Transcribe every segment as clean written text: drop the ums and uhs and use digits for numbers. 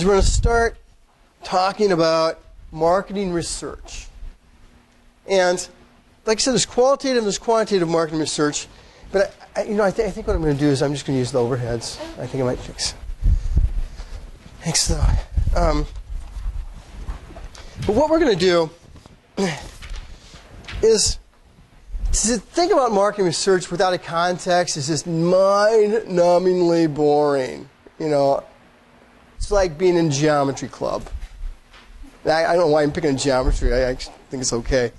is we're going to start talking about marketing research. And like I said, there's qualitative and there's quantitative marketing research. But I think what I'm going to do is I'm just going to use the overheads. I think I might fix though. But what we're going to do is to think about marketing research without a context is just mind-numbingly boring. You know, it's like being in geometry club. I don't know why I'm picking geometry. I actually think it's okay.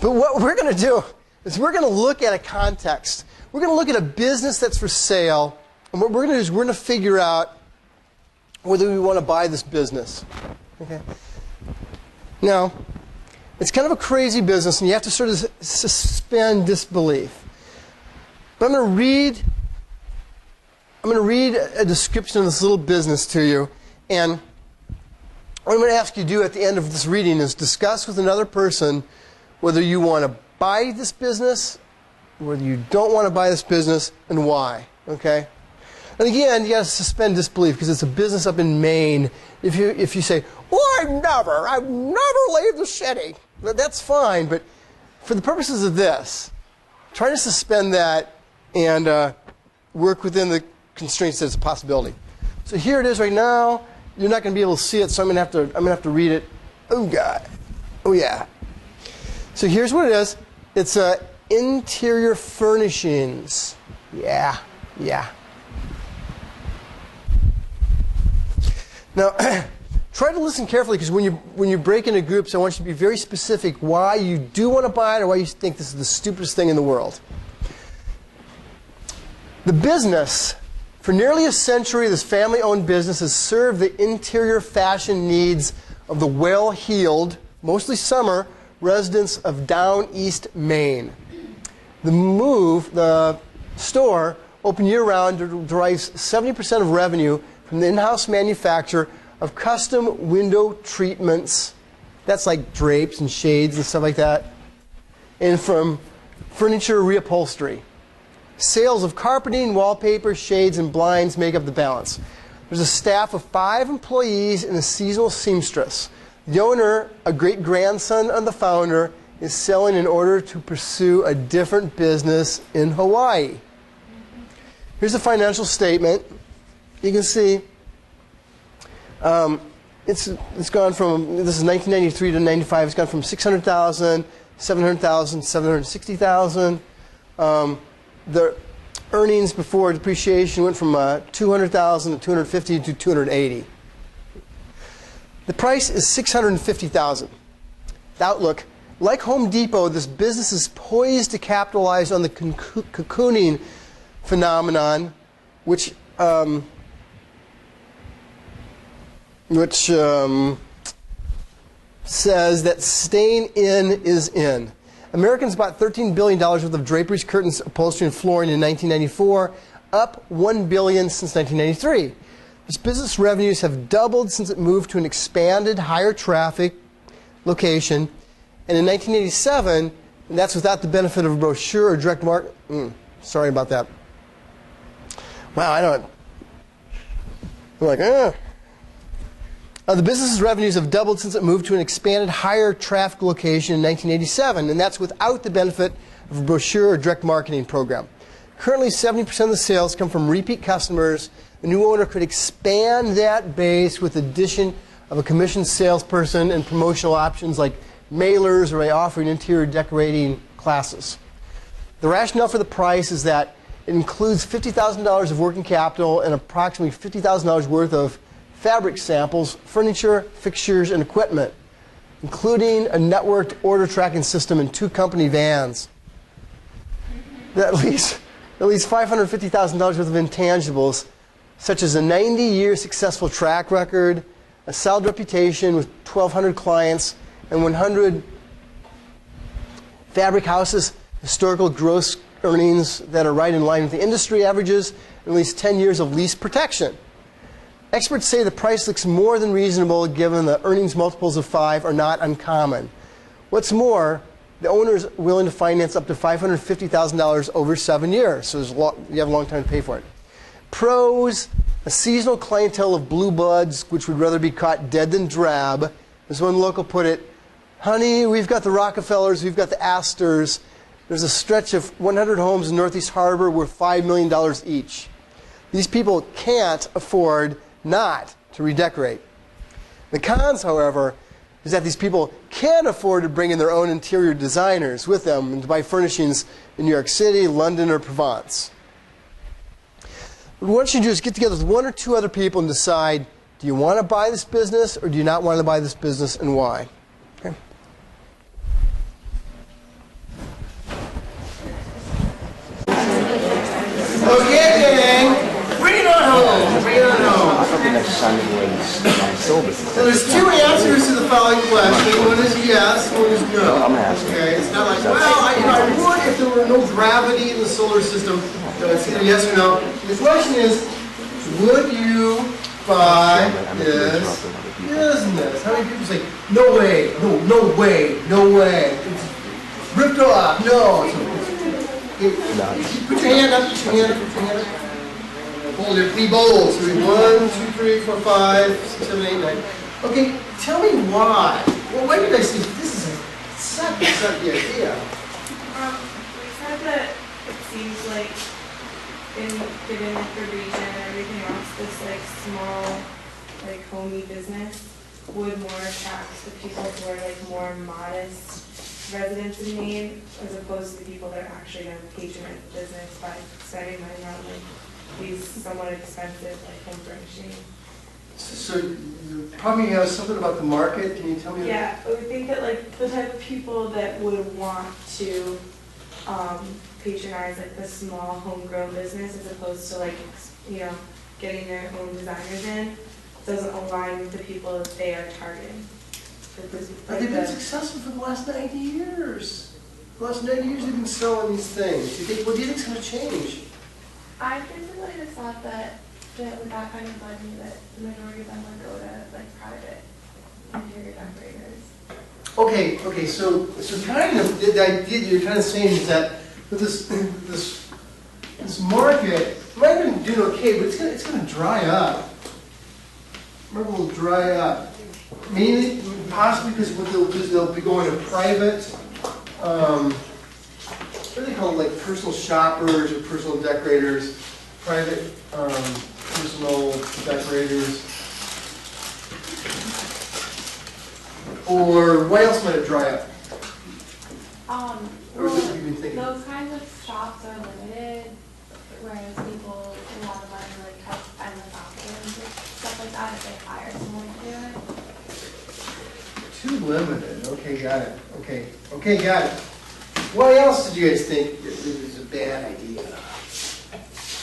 But what we're going to do is we're going to look at a context. We're going to look at a business that's for sale. And what we're going to do is we're going to figure out whether we want to buy this business. Okay? Now, it's kind of a crazy business, and you have to sort of suspend disbelief. But I'm going to read a description of this little business to you. And what I'm going to ask you to do at the end of this reading is discuss with another person whether you want to buy this business, whether you don't want to buy this business, and why. Okay? And again, you got to suspend disbelief because it's a business up in Maine. If you say, "Well, I've never leave the city," that's fine. But for the purposes of this, try to suspend that and work within the constraints that it's a possibility. So here it is right now. You're not going to be able to see it, so I'm going to have to read it. Oh God, oh yeah. So here's what it is. It's interior furnishings. Yeah. Now, try to listen carefully because when you break into groups, I want you to be very specific why you do want to buy it or why you think this is the stupidest thing in the world. The business, for nearly a century, this family-owned business has served the interior fashion needs of the well-heeled, mostly summer, residents of down east Maine. The store, open year-round, derives 70% of revenue from the in-house manufacture of custom window treatments. That's like drapes and shades and stuff like that. And from furniture reupholstery. Sales of carpeting, wallpaper, shades, and blinds make up the balance. There's a staff of 5 employees and a seasonal seamstress. The owner, a great-grandson of the founder, is selling in order to pursue a different business in Hawaii. Here's a financial statement. You can see it's gone from, this is 1993 to 95, it's gone from 600,000, 700,000, 760,000. The earnings before depreciation went from 200,000 to 250 to 280. The price is 650,000. The outlook, like Home Depot, this business is poised to capitalize on the cocooning phenomenon, which says that staying in is in. Americans bought $13 billion worth of draperies, curtains, upholstery, and flooring in 1994, up $1 billion since 1993. Its business revenues have doubled since it moved to an expanded, higher traffic location. And in 1987, and that's without the benefit of a brochure or direct market. Sorry about that. Wow, I don't. I'm like, the business's revenues have doubled since it moved to an expanded, higher traffic location in 1987, and that's without the benefit of a brochure or direct marketing program. Currently, 70% of the sales come from repeat customers. The new owner could expand that base with the addition of a commissioned salesperson and promotional options like mailers or by offering interior decorating classes. The rationale for the price is that it includes $50,000 of working capital and approximately $50,000 worth of fabric samples, furniture, fixtures, and equipment, including a networked order tracking system and 2 company vans. At least $550,000 worth of intangibles, such as a 90-year successful track record, a solid reputation with 1,200 clients, and 100 fabric houses, historical gross earnings that are right in line with the industry averages, and at least 10 years of lease protection. Experts say the price looks more than reasonable given the earnings multiples of 5 are not uncommon. What's more, the owner is willing to finance up to $550,000 over 7 years, so you have a long time to pay for it. Pros, a seasonal clientele of blue buds, which would rather be caught dead than drab. As one local put it, honey, we've got the Rockefellers, we've got the Astors. There's a stretch of 100 homes in Northeast Harbor worth $5 million each. These people can't afford not to redecorate. The cons, however, is that these people can afford to bring in their own interior designers with them and to buy furnishings in New York City, London, or Provence. What I want you to do is get together with one or two other people and decide, do you want to buy this business or do you not want to buy this business, and why? Okay. Okay, gang, bring it on home. Bring it on home. I thought the next assignment was syllabus. So there's two answers to the following question. One is yes, one is no. I'm gonna ask you. Okay, it's not like, well, I would if there were no gravity in the solar system. No, it's either yes or no. The question is, would you buy this business? How many people say, no way, no way, no way. It's ripped off, no. Put your hand up, put your hand up, put your hand up. Hold it, be bold. So 1, 2, 3, 4, 5, 6, 7, 8, 9. Okay, tell me why. Well, why did I say this is such the idea? We said that it seems like, given like the region and everything else, this like small, like homey business would more attract the people who are like more modest residents in Maine, as opposed to the people that are actually going to patronize the business by spending money on like these somewhat expensive like home furnishing. So you probably have something about the market. Can you tell me? Yeah, I would think that like the type of people that would want to patronize like the small homegrown business, as opposed to like getting their own designers in, doesn't align with the people that they are targeting. They've been successful for the last 90 years. The last 90 years they've been selling these things. What do you think is going to change? I basically just thought that with that kind of money, that the majority of them would go to like private interior decorators. Okay. So kind of the idea you're kind of saying is that with this market, it might have been doing okay, but it's going to dry up. Market will dry up. Mainly, possibly because what they'll do is they'll be going to private. What do they call it, like personal shoppers or personal decorators, private personal decorators. Or what else might it dry up? Or what have you been thinking? Those kinds of shops are limited, whereas people, a lot of money like help endless options and stuff like that if they hire someone to do it. Too limited. Okay, got it. Okay, got it. What else did you guys think this is a bad idea?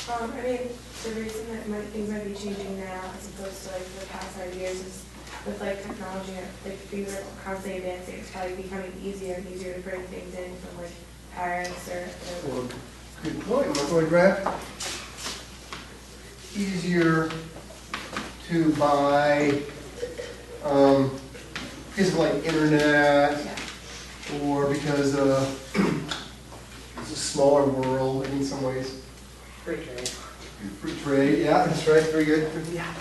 I mean, the reason that things might be changing now as opposed to like the past 5 years is with like technology, like things are constantly advancing. It's probably becoming easier and easier to bring things in from like Paris or Well, good point. My photograph. Easier to buy because of like internet, or because it's a smaller world in some ways. Free trade. Free trade, yeah, that's right. Very good. Yeah.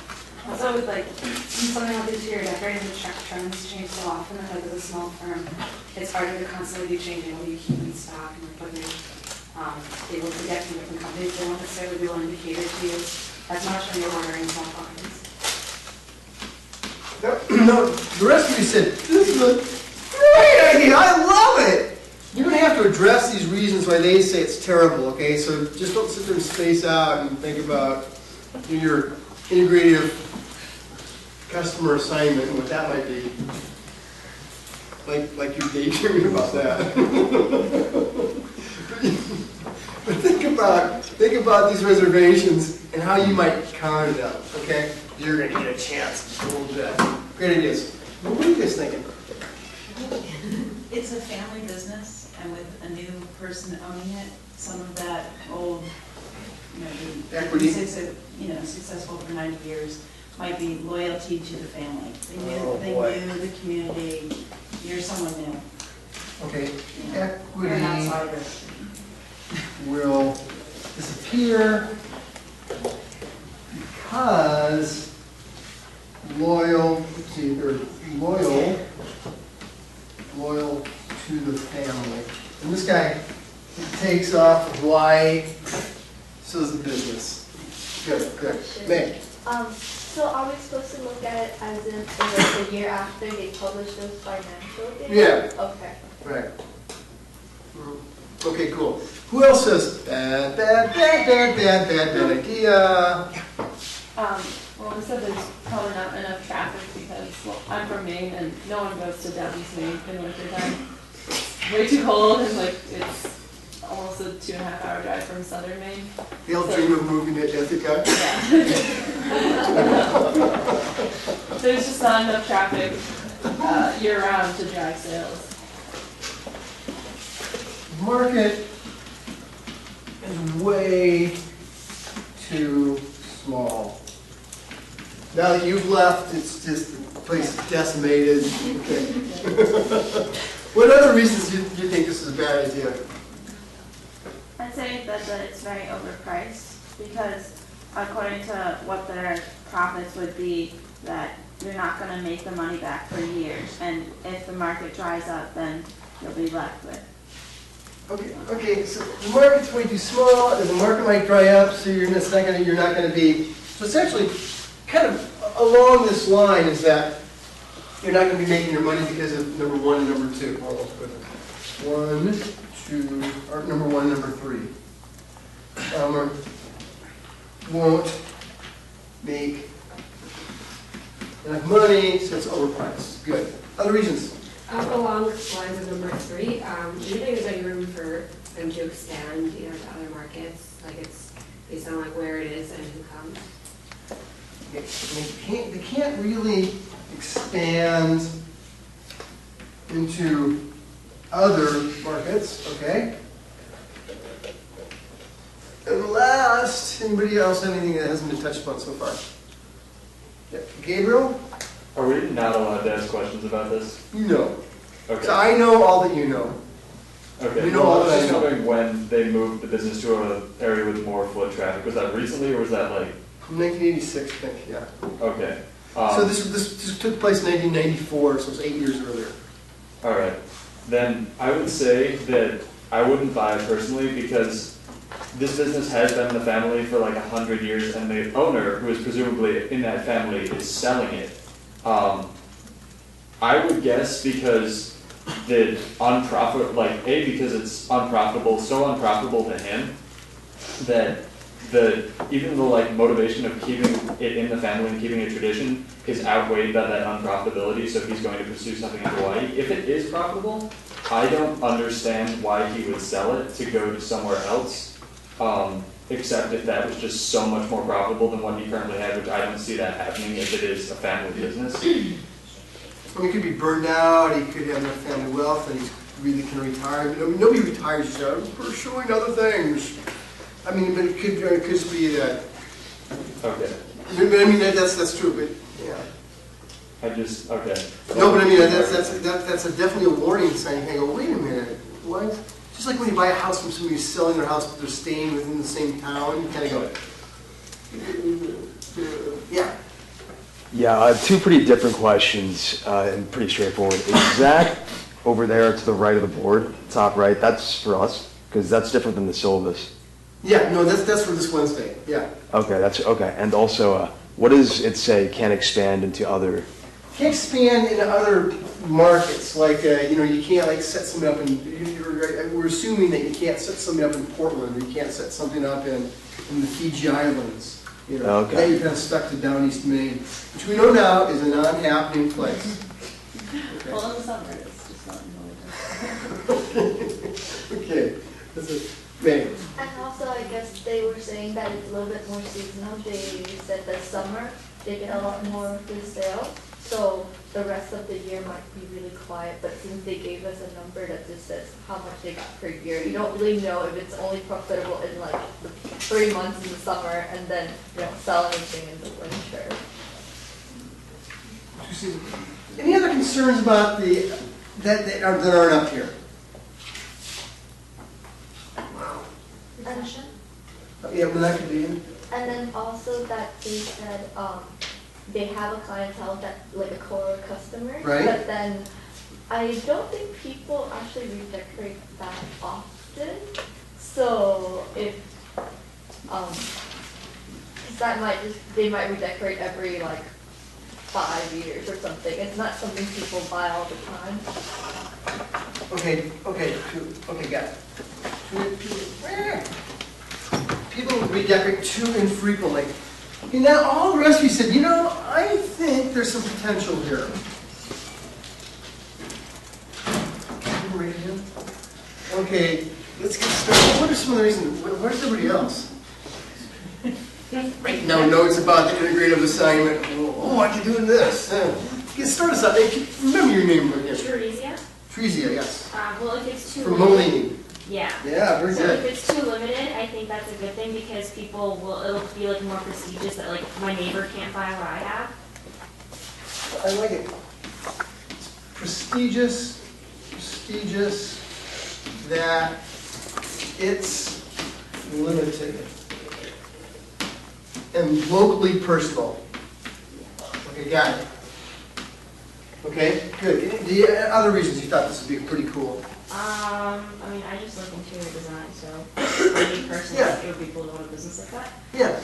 Also, with like something like interior decorating, the trends change so often, and like as a small firm, it's harder to constantly be changing what you keep in stock and what you're able to get from different companies. They won't necessarily be willing to cater to you as much when you're ordering small quantities. No, the rest of you said, this is a great idea, I love it! You're going to have to address these reasons why they say it's terrible, okay? So just don't sit there and space out and think about your integrative customer assignment and what that might be. Like you're daydreaming about that. But think about these reservations and how you might counter them, okay? You're going to get a chance a little bit. Great ideas. What are you guys thinking? It's a family business, and with a new person owning it, some of that old, Equity. Successful for 90 years, might be loyalty to the family. They knew the community. You're someone new. Okay. You're an Equity outsider. will disappear because loyal to the family. And this guy takes off of why, so is the business. Good, good. Meg. So are we supposed to look at it as in like the year after they publish those financial data? Yeah. Okay. Right. Okay, cool. Who else says bad idea? Well, we said there's probably not enough traffic because, well, I'm from Maine and no one goes to Downey's Maine in wintertime. It's way too cold and like it's almost a 2.5 hour drive from southern Maine. They all dream of moving to Ithaca. Yeah. There's just not enough traffic year round to drive sales. Market is way too small. Now that you've left, it's just the place is decimated. Okay. What other reasons do you think this is a bad idea? I'd say that it's very overpriced because according to what their profits would be, that you're not going to make the money back for years, and if the market dries up, then you'll be left with. Okay. So the market's way too small, and the market might dry up, so you're not going to be. So it's actually kind of along this line is that you're not going to be making your money because of number one and number two. Well, let's put it. 1, 2, or number 1, number 3. Won't make enough money, so it's overpriced. Good. Other reasons? Along the lines of number 3, do you think there's any room for them to expand, to other markets? Like it's based on like where it is and who comes? They can't really expand into other markets, okay? And last, anybody else have anything that hasn't been touched upon so far? Yeah. Gabriel? Are we not allowed to ask questions about this? No. Okay. So I know all that you know. Okay. You know all I was that I just know. wondering when they moved the business to an area with more foot traffic. Was that recently or was that like? 1986, I think, yeah. Okay. So this took place in 1994, so it's 8 years earlier. All right. Then I would say that I wouldn't buy it personally because this business has been in the family for like 100 years, and the owner, who is presumably in that family, is selling it. I would guess because the because it's unprofitable, so unprofitable to him that even the motivation of keeping it in the family and keeping a tradition is outweighed by that unprofitability, so he's going to pursue something in Hawaii. If it is profitable, I don't understand why he would sell it to go to somewhere else, except if that was just so much more profitable than what he currently had, which I don't see that happening if it is a family business. So he could be burned out, he could have no family wealth, and he really can retire. Nobody retires, he's pursuing other things. I mean, but it could just be that. Okay. But I mean, that's true, but yeah. Okay. No, but I mean, that's definitely a warning sign. You kind of go, wait a minute, what? Just like when you buy a house from somebody who's selling their house, but they're staying within the same town, you kind of go, yeah. Yeah, two pretty different questions and pretty straightforward. Is Zach over there to the right of the board, top right? That's for us, because that's different than the syllabus. Yeah, no, that's for this Wednesday, yeah. Okay, that's okay. And also, what does it say can expand into other? Can't expand into other markets, like, you can't set something up we're assuming that you can't set something up in Portland, or you can't set something up in the Fiji Islands. Okay. Then you're kind of stuck to down East Maine, which we know now is a non-happening place. Okay. Well, in the summer, it's just not in the winter. Okay. This is Maine. And also, I guess they were saying that it's a little bit more seasonal. They said that summer they get a lot more of the sale, so the rest of the year might be really quiet. But since they gave us a number that just says how much they got per year, you don't really know if it's only profitable in like the 3 months in the summer and then you don't sell anything in the winter. Any other concerns about that aren't up here? Mention? Yeah, well, that could be. And then also that they said they have a clientele that like a core customer, Right. but then I don't think people actually redecorate that often. So if 'cause that might they might redecorate every like 5 years or something. It's not something people buy all the time. Okay, got it. People redecorate too infrequently. Okay, now all the rest of you said, you know, I think there's some potential here. Okay, let's get started. What are some of the reasons? Where's everybody else? Writing down notes about the integrative assignment. Oh, I can do this. Get started. Remember your name again. Teresia. Teresia, yes. Well, if it's too From limited, Moline. yeah. Yeah, very So good. if it's too limited, I think that's a good thing because people will, it'll be like more prestigious that like my neighbor can't buy what I have. I like it. Prestigious that it's limited and locally personal. Okay, got it. Okay, good. The other reasons you thought this would be pretty cool? I mean, I just like interior design, so for me personally, Yeah. it would be cool to own a business like that. Yeah.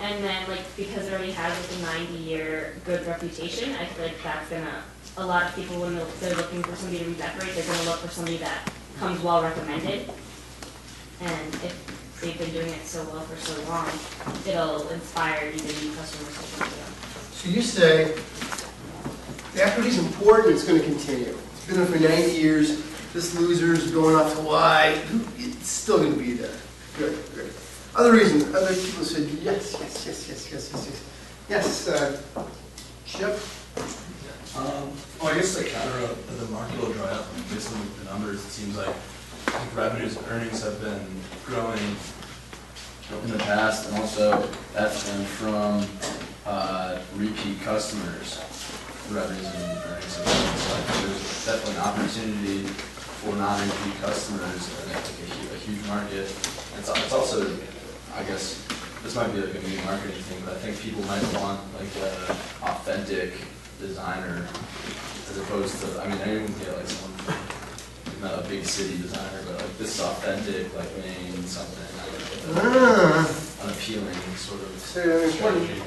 And then like because it already has like a 90-year good reputation, I feel like that's gonna, a lot of people when they're looking for somebody to redecorate, they're gonna look for somebody that comes well recommended. And if they've been doing it so well for so long, it'll inspire even new customers to come to them. So you say the equity is important, it's going to continue. It's been there for 90 years. This loser's going off to Y. It's still going to be there. Good, good. Other reasons, other people said yes. Yes, Chip? Well, I guess like the market will dry up based on the numbers. It seems like revenues and earnings have been growing in the past, and also that's been from repeat customers. Revenues and earnings have been. So like, there's definitely an opportunity for non-repeat customers, and it's like a huge market. It's also, I guess, this might be like a new marketing thing, but I think people might want like an authentic designer as opposed to, I mean, anyone can get like someone from, not a big city designer, but like this is authentic, like Maine, something, an appealing sort of strategy.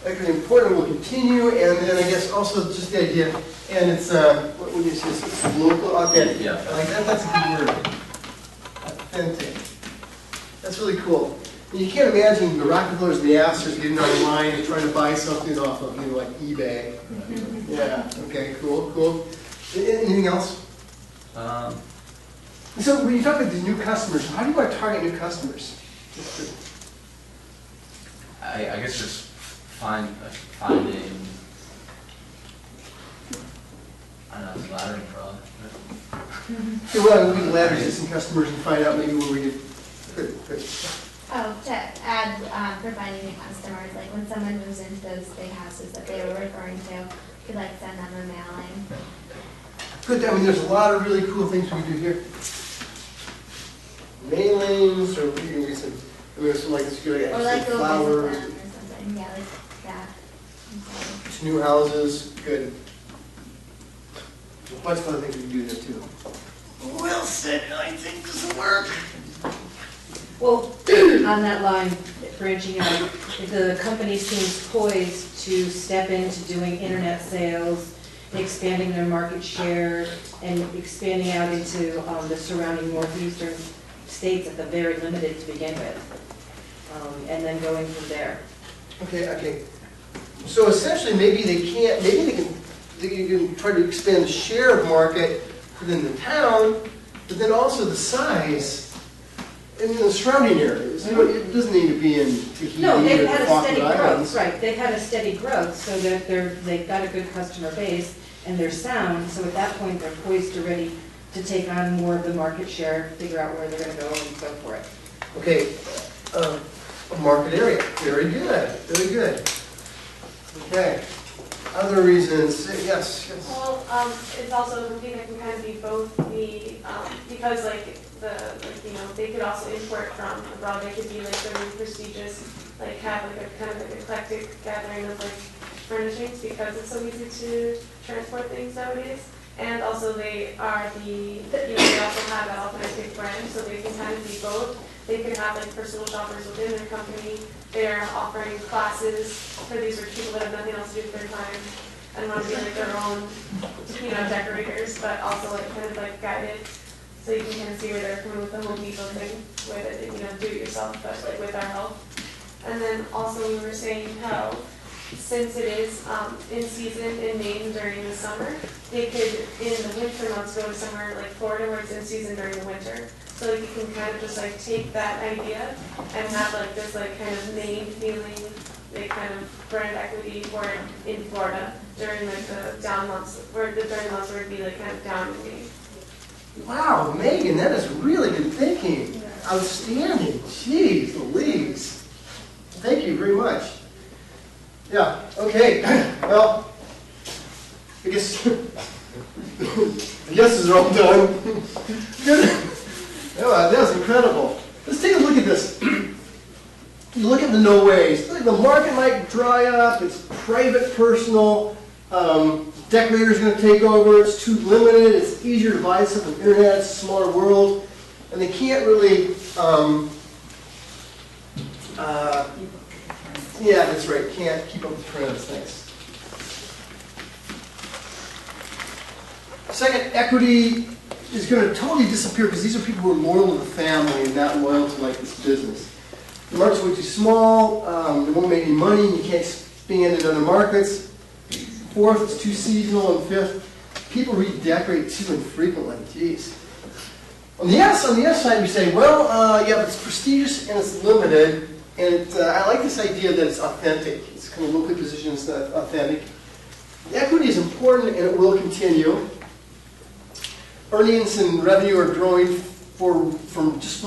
Equity important will continue, and then I guess also just the idea, and it's, what would you say, it's local, authentic. Yeah. Like that, that's a good word. Authentic. That's really cool. And you can't imagine the Rockefellers and the Astors getting online and trying to buy something off of, you know, like eBay. Yeah, okay, cool. Anything else? So when you talk about these new customers, how do you want to target new customers? I guess just finding, I don't know, laddering probably. Okay, well, we can ladder existing customers and find out maybe where we get. Good. Oh, to add for finding new customers, like when someone moves into those big houses that they were referring to, you could like send them a mailing. Good, I mean, there's a lot of really cool things we can do here. Mailings, or we can get some, I mean, some like this, Or like some go flowers, visit them or something, yeah, like that. some new houses, good. There's a bunch of other things we can do there too. Well said, I think this will work. Well, on that line, branching out, the company seems poised to step into doing internet sales, expanding their market share, and expanding out into the surrounding northeastern states at the very limited to begin with, and then going from there. Okay. So essentially, maybe they can try to expand the share of market within the town, but then also the size in the surrounding areas. You know, it doesn't need to be in Tahiti No, they've or had a Falkland steady Islands. growth, right, they've had a steady growth, so that they've got a good customer base, and they're sound, so at that point, they're poised to ready to take on more of the market share, figure out where they're gonna go and go for it. Okay, a market area, very good. Okay, other reasons, yes. Well, it's also something that can kind of be both because like they could also import from abroad. They could be like the really prestigious, like have like a kind of like eclectic gathering of like furnishings because it's so easy to transport things nowadays. And also they are they also have that authentic brand, so they can kind of be both. They could have like personal shoppers within their company. They're offering classes for these rich people that have nothing else to do with their time and want to be like their own, decorators, but also like kind of like guided. So you can kind of see where they're coming with the Home Depot thing, where they, do it yourself, but like with our help. And then also we were saying how, since it is in season in Maine during the summer, they could, in the winter months, go to somewhere like Florida where it's in season during the winter. So like you can kind of just like take that idea and have like this like kind of Maine feeling, like kind of brand equity for it in Florida during like the down months, during months where it'd be like kind of down in Maine. Wow, Megan, that is really good thinking. Yeah. Outstanding. Jeez Louise. Thank you very much. Yeah, okay. Well, I guess the guesses are all done. Good. Yeah, that was incredible. Let's take a look at this. Look at the no ways. The market might dry up. It's private, personal. Decorators are going to take over. It's too limited. It's easier to buy stuff on the internet. It's a smaller world. And they can't really, yeah, that's right. Can't keep up with trends. Thanks. Second, equity is going to totally disappear because these are people who are loyal to the family and not loyal to like this business. The market's way too small. They won't make any money. You can't expand in other markets. Fourth, it's too seasonal. And fifth, people redecorate too infrequently. Jeez. On the S side, we say, well, yeah, but it's prestigious and it's limited. And I like this idea that it's authentic. It's kind of locally positioned, it's not authentic. The equity is important and it will continue. Earnings and revenue are growing from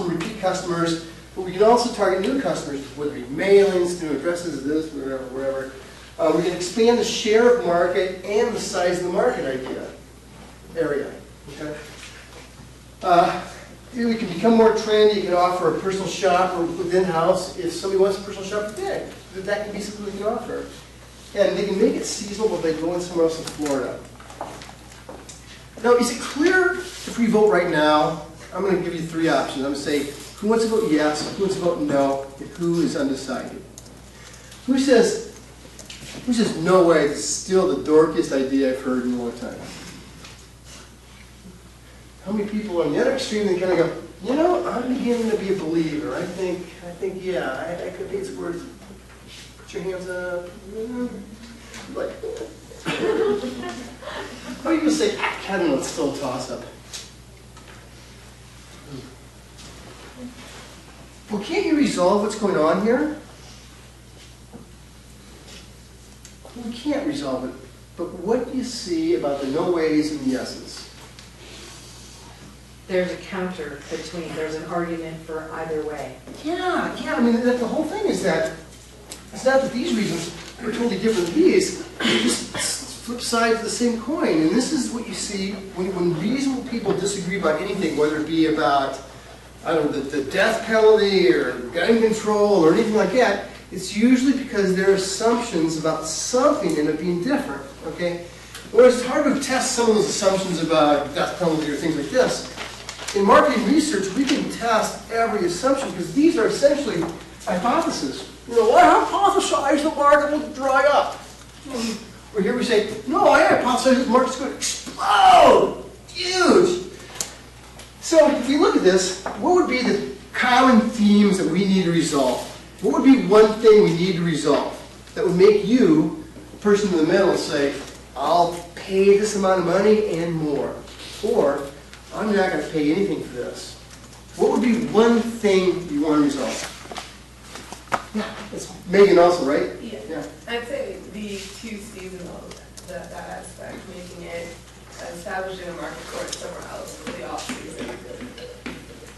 repeat customers, but we can also target new customers, whether it be mailings, new addresses, this, wherever. We can expand the share of market and the size of the market area. Okay? We can become more trendy. You can offer a personal shop within house if somebody wants a personal shop today. That can be something we can offer. And they can make it seasonal, but they go in somewhere else in Florida. Now, is it clear if we vote right now? I'm going to give you three options. I'm going to say who wants to vote yes, who wants to vote no, and who is undecided. Who says no way? This is still the dorkiest idea I've heard in a long time. How many people on the other extreme they kind of go, I'm beginning to be a believer. I think, yeah, I could think it's worth. Put your hands up. Like, how are you going to say, I don't know, it's still a toss-up. Well, can't you resolve what's going on here? We can't resolve it. But what do you see about the no ways and the yeses? There's a counter between, there's an argument for either way. Yeah, I mean, the whole thing is that it's not that these reasons are totally different than these, they're just flip sides of the same coin. And this is what you see when reasonable people disagree about anything, whether it be about, I don't know, the death penalty or gun control or anything like that. It's usually because there are assumptions about something end up being different, okay? Whereas it's hard to test some of those assumptions about death penalty or things like this. In marketing research, we can test every assumption because these are essentially hypotheses. I hypothesize the market will dry up. Or here we say, no, I hypothesize the market's going to explode. Huge. So if we look at this, what would be the common themes that we need to resolve? What would be one thing we need to resolve that would make you, the person in the middle, say, I'll pay this amount of money and more? Or, I'm not going to pay anything for this. What would be one thing you want to resolve? Yeah, that's Megan also, right? Yeah. I'd say the too seasonal, that aspect, making it establishing a market for it somewhere else for the off-season.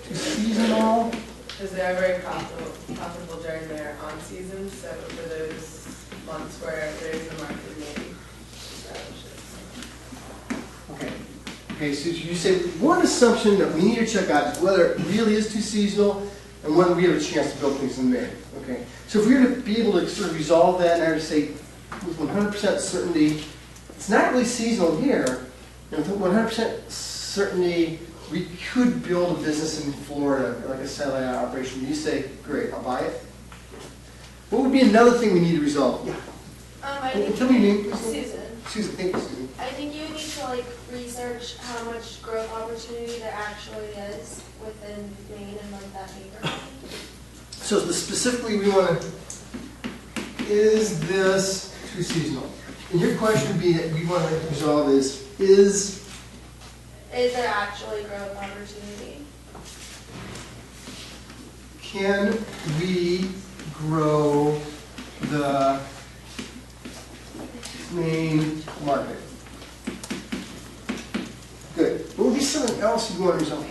Too seasonal? Because they're very profitable during their on-season, so for those months where there is a market, maybe establish it. Okay. Okay, so you say one assumption that we need to check out is whether it really is too seasonal and whether we have a chance to build things in May. Okay, so if we were to be able to sort of resolve that, and I would say with 100% certainty, it's not really seasonal here. And with 100% certainty, we could build a business in Florida, like a satellite operation. You say, great, I'll buy it. What would be another thing we need to resolve? Yeah. I think Tell me your name, please. Susan. Susan, thank you, Susan. I think you need to like research how much growth opportunity there actually is within Maine and like that neighborhood. So specifically, we want to, is this too seasonal? And your question would be that we want to resolve is there actually growth opportunity? Can we grow the main market? Good. What would be something else you'd want to resolve?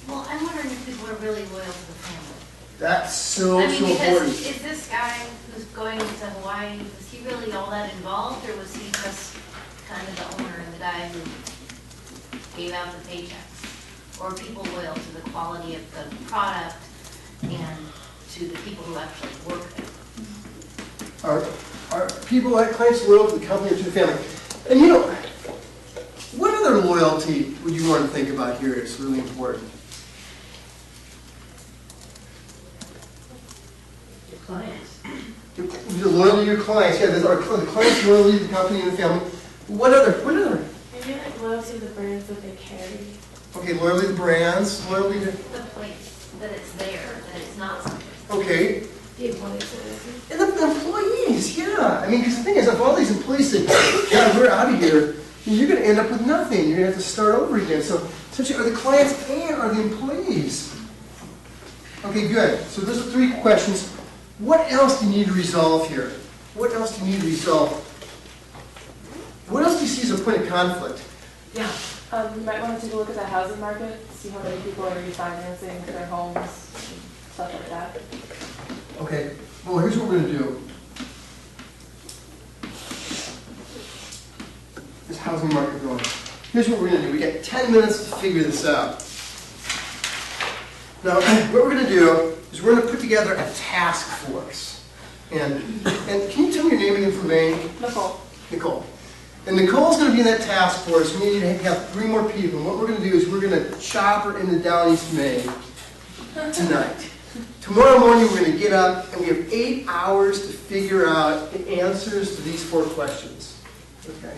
Well, I'm wondering if people are really loyal to the family. That's so because important. is this guy who's going to Hawaii, was he really all that involved, or was he just kind of the owner and the guy who gave out the paychecks? Or are people loyal to the quality of the product and to the people who actually work there? Are people, like clients, loyal to the company or to the family? And you know, what other loyalty would you want to think about here is really important? Your clients. You're loyal to your clients. Yeah, the clients loyalty to the company and the family. What other? Maybe like loyalty to the brands that they carry. Okay, loyalty to brands, loyalty to... The place, that it's there, that it's not something. Okay. The employees. And the employees, yeah. I mean, because the thing is, if all these employees say, yeah, we're out of here, you're going to end up with nothing. You're going to have to start over again. So, essentially, are the clients and are the employees? Okay, good. So those are 3 questions. What else do you need to resolve here? What else do you need to resolve? What else do you see as a point of conflict? Yeah. You might want to take a look at the housing market, see how many people are refinancing their homes, and stuff like that. Okay, well, here's what we're going to do. This housing market going. Here's what we're going to do. We got 10 minutes to figure this out. Now, what we're going to do is we're going to put together a task force. And can you tell me your name again for Maine? Nicole. Nicole. And Nicole's going to be in that task force. We need to have 3 more people. And what we're going to do is we're going to chop her into Down East Maine tonight. Tomorrow morning we're going to get up and we have 8 hours to figure out the answers to these 4 questions. Okay.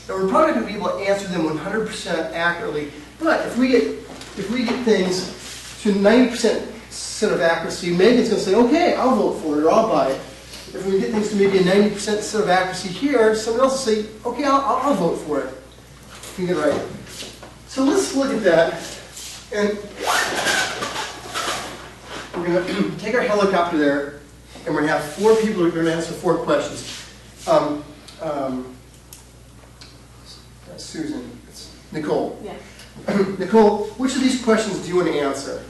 Now we're probably going to be able to answer them 100% accurately, but if we get things to 90% set of accuracy, Megan's going to say, okay, I'll vote for it or I'll buy it. If we get things to maybe a 90% set of accuracy here, someone else will say, okay, I'll vote for it. You get it right. So let's look at that. And we're going to take our helicopter there, and we're going to have 4 people who are going to answer 4 questions. That's Susan. It's Nicole. Yeah. Nicole, which of these questions do you want to answer?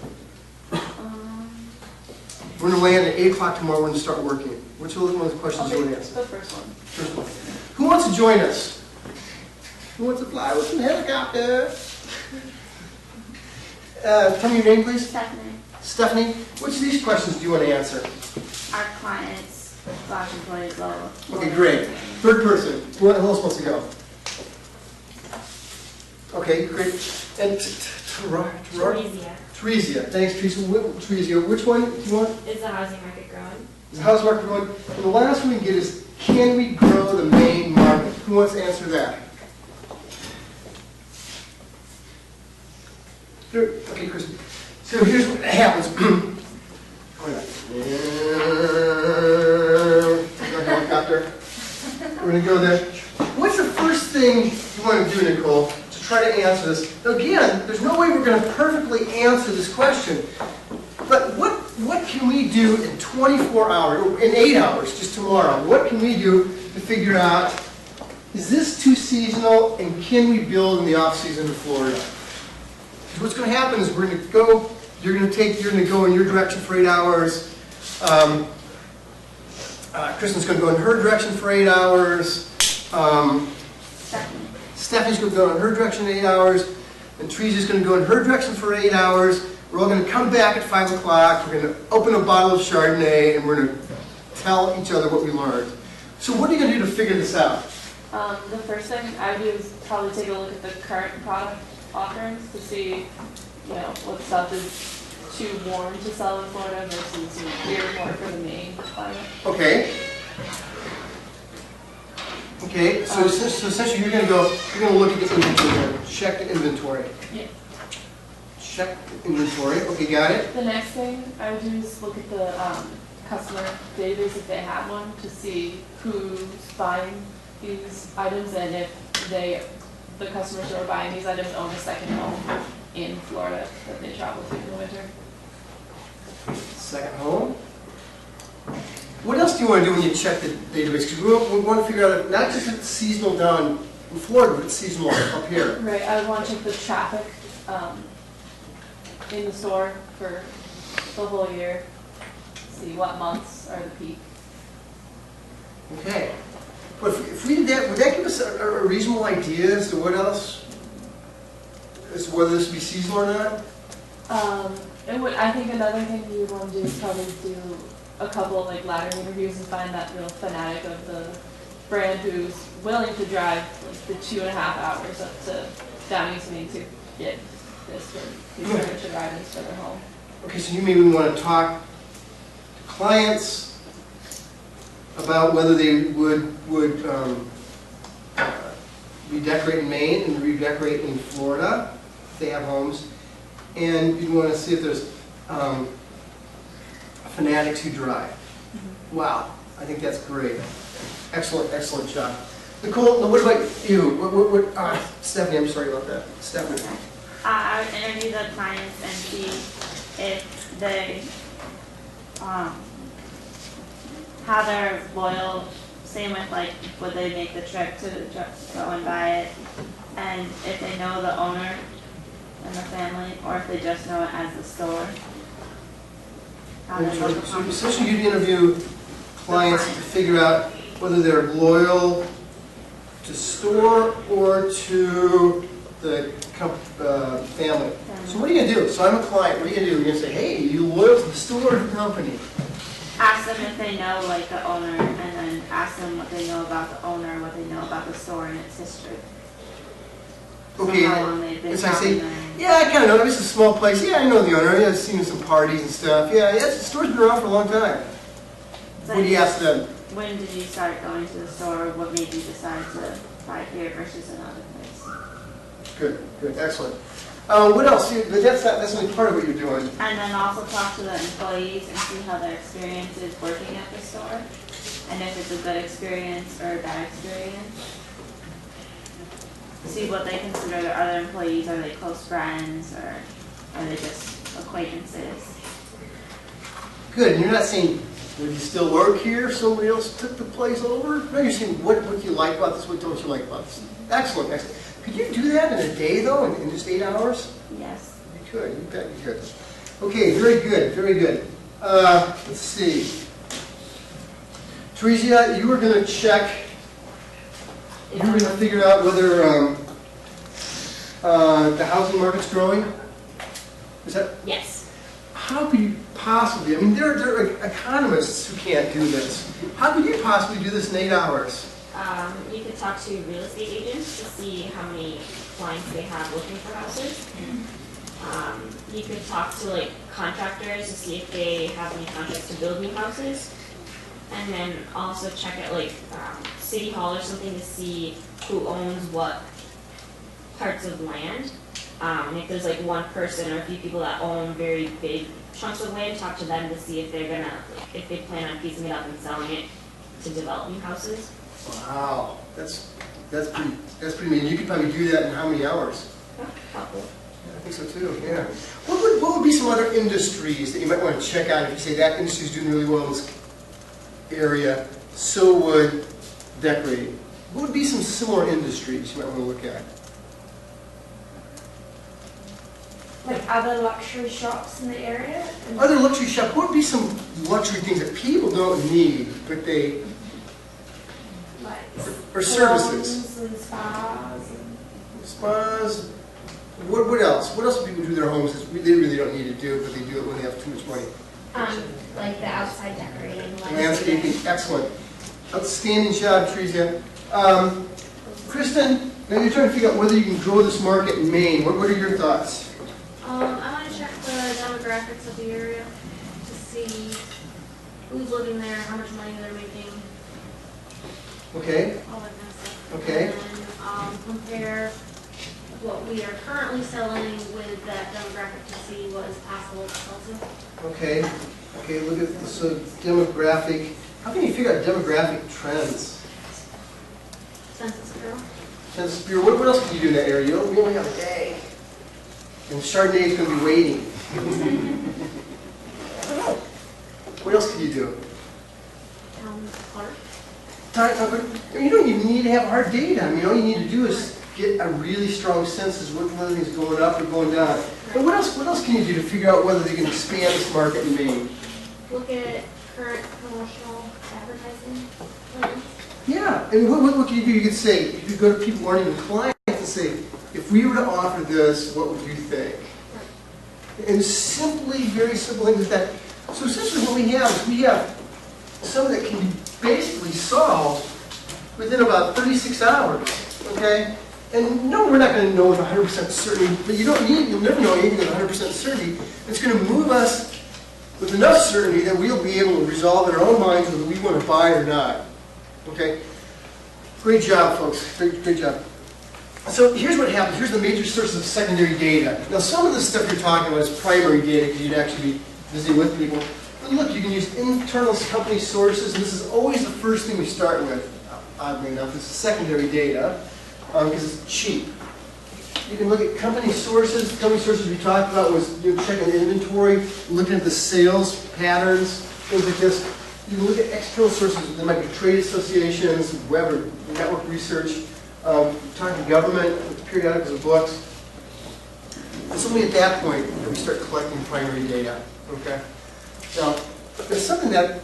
We're going to land at 8 o'clock tomorrow. We're going to start working. Which one of the questions do you want to answer? The first one. First one. Who wants to join us? Who wants to fly with a helicopter? Tell me your name, please. Stephanie, Stephanie, which of these questions do you want to answer? our clients / employees low. Okay, great. Third person. Who else wants to go? Okay, great. And Teresia. Teresia. Thanks, Teresia. Which one do you want? Is the housing market growing? Is the house market growing? And the last one we get is, can we grow the main market? Who wants to answer that? Okay, Kristen. So here's what happens. Helicopter. We're going to go there. What's the first thing you want to do, Nicole, to try to answer this? Now, again, there's no way we're going to perfectly answer this question. But what can we do in 24 hours, or in 8 hours, just tomorrow? What can we do to figure out, is this too seasonal, and can we build in the off-season in Florida? Because what's going to happen is we're going to go, you're going to go in your direction for 8 hours. Kristen's going to go in her direction for 8 hours. Stephanie's going to go in her direction in 8 hours, and Teresa's going to go in her direction for 8 hours. We're all going to come back at 5 o'clock. We're going to open a bottle of Chardonnay, and we're going to tell each other what we learned. So what are you going to do to figure this out? The first thing I would do is probably take a look at the current product offerings to see, what stuff is too warm to sell in Florida versus geared more for the Maine climate. Okay. Okay, so essentially you're going to look at the inventory, check the inventory. Yeah. Check the inventory. Okay, got it. The next thing I would do is look at the customer database if they have one to see who's buying these items and if the customers who are buying these items own a second home in Florida that they travel to in the winter. Second home. What else do you want to do when you check the database? Because we want to figure out not just if it's seasonal down in Florida, but it's seasonal up here. Right, I would want to check the traffic in the store for the whole year. See what months are the peak. Okay. But if we did that, would that give us a reasonable idea as to what else, as to whether this would be seasonal or not? It would. I think another thing we would want to do is probably do a couple like ladder interviews and find that real fanatic of the brand who's willing to drive like the 2.5 hours up to down East Main to get this for these furniture items for their home. Okay, so you maybe want to talk to clients about whether they would redecorate in Maine and redecorate in Florida if they have homes, and you'd want to see if there's fanatics who drive. Mm-hmm. Wow, I think that's great. Excellent, excellent job. Nicole, what about you? Stephanie, I'm sorry about that. Stephanie. I would interview the clients and see if they how they're loyal. Same with like, would they make the trip to go and buy it, and if they know the owner and the family, or if they just know it as the store. So essentially you'd interview clients to figure out whether they're loyal to store or to the family. So what are you going to do? So I'm a client. What are you going to do? You're going to say, hey, are you loyal to the store or the company? Ask them if they know like the owner, and then ask them what they know about the owner, what they know about the store and its history. Okay, how long they've been as I say, shopping there. yeah, I kind of know. It's a small place. Yeah, I know the owner. Yeah, I've seen some parties and stuff. Yeah, the store's been around for a long time. So What do you ask them? when did you start going to the store? What made you decide to buy here versus another place? Good, good, excellent. What else? But that's only part of what you're doing. And then also talk to the employees and see how their experience is working at the store, and if it's a good experience or a bad experience. See what they consider their other employees. Are they close friends, or are they just acquaintances? Good, and you're not saying, would you still work here if somebody else took the place over? No, you're saying, what you like about this, what don't you like about this? Excellent, excellent. Could you do that in a day, though, in just 8 hours? Yes. You could, you bet you could. Okay, very good, very good. Let's see. Teresa, you were going to check, you were going to figure out whether the housing market's growing? Is that? Yes. How could you possibly, I mean, there are economists who can't do this. How could you possibly do this in 8 hours? You could talk to real estate agents to see how many clients they have looking for houses. You could talk to like contractors to see if they have any contracts to build new houses. And then also check at like City Hall or something to see who owns what parts of land. If there's like one person or a few people that own very big chunks of land, talk to them to see if they're gonna, if they plan on piecing it up and selling it to develop new houses. Wow, that's pretty mean. You could probably do that in how many hours? A couple. Yeah, I think so too. Yeah. What would be some other industries that you might want to check out if you say that industry's doing really well in this area? So would decorating. What would be some similar industries you might want to look at? Like other luxury shops in the area? Other luxury shops. What would be some luxury things that people don't need, but they, Like or services? salons and spas and spas. What else? What else do people do in their homes that they really don't need to do, but they do it when they have too much money? Like the outside decorating. Landscaping, excellent. Outstanding job, Teresa. Kristen, now you're trying to figure out whether you can grow this market in Maine. What are your thoughts? I want to check the demographics of the area to see who's living there, how much money they're making, Okay, all that kind of stuff. okay. And then compare what we are currently selling with that demographic to see what is possible to sell to. Okay, okay, look at this demographic. How can you figure out demographic trends? Census Bureau. Census Bureau, what else can you do in that area? We only have a day. And Chardonnay is going to be waiting. What else can you do? You don't even need to have hard data. I mean, all you need to do is get a really strong sense of whether things going up or going down. But what else can you do to figure out whether they can expand this market in Maine? Look at current promotional advertising plans. Yeah, and what can you do? You could say, you could go to people who aren't even clients and say, if we were to offer this, what would you think? And simply, very simple things like that. So essentially what we have is we have something that can be basically solved within about 36 hours, okay? And no, we're not going to know with 100% certainty, but you'll never know anything with 100% certainty. It's going to move us with enough certainty that we'll be able to resolve in our own minds whether we want to buy or not, okay? Great job, folks, great job. So here's what happens. Here's the major sources of secondary data. Now some of the stuff you're talking about is primary data because you'd actually be visiting with people. But look, you can use internal company sources, and this is always the first thing we start with, oddly enough. This is secondary data because it's cheap. You can look at company sources. Company sources we talked about was checking the inventory, looking at the sales patterns, things like this. You can look at external sources. There might be trade associations, web or network research, talking to government, periodicals of books. It's only at that point that we start collecting primary data. Okay. Now, there's something that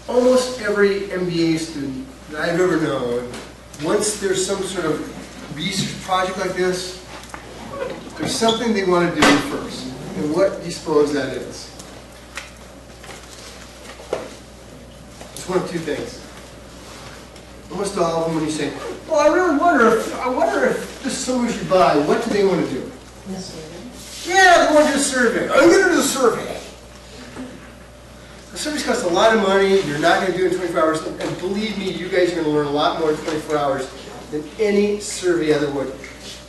almost every MBA student that I've ever known, once there's some sort of research project like this, there's something they want to do first. And what do you suppose that is? It's one of two things. Almost all of them, when you say, well, I wonder if this is something we should buy, what do they want to do? Yeah, they want to do a survey. I'm going to do a survey. The surveys cost a lot of money. You're not going to do it in 24 hours. And believe me, you guys are going to learn a lot more in 24 hours than any survey ever would.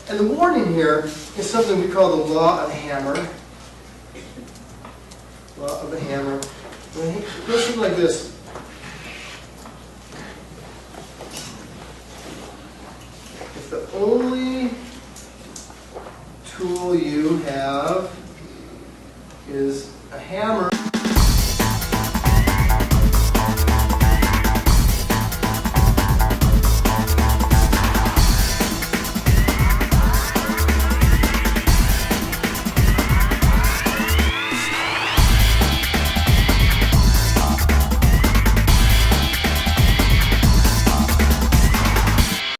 And the warning here is something we call the law of the hammer. Law of the hammer. It goes something like this. If the only tool you have is a hammer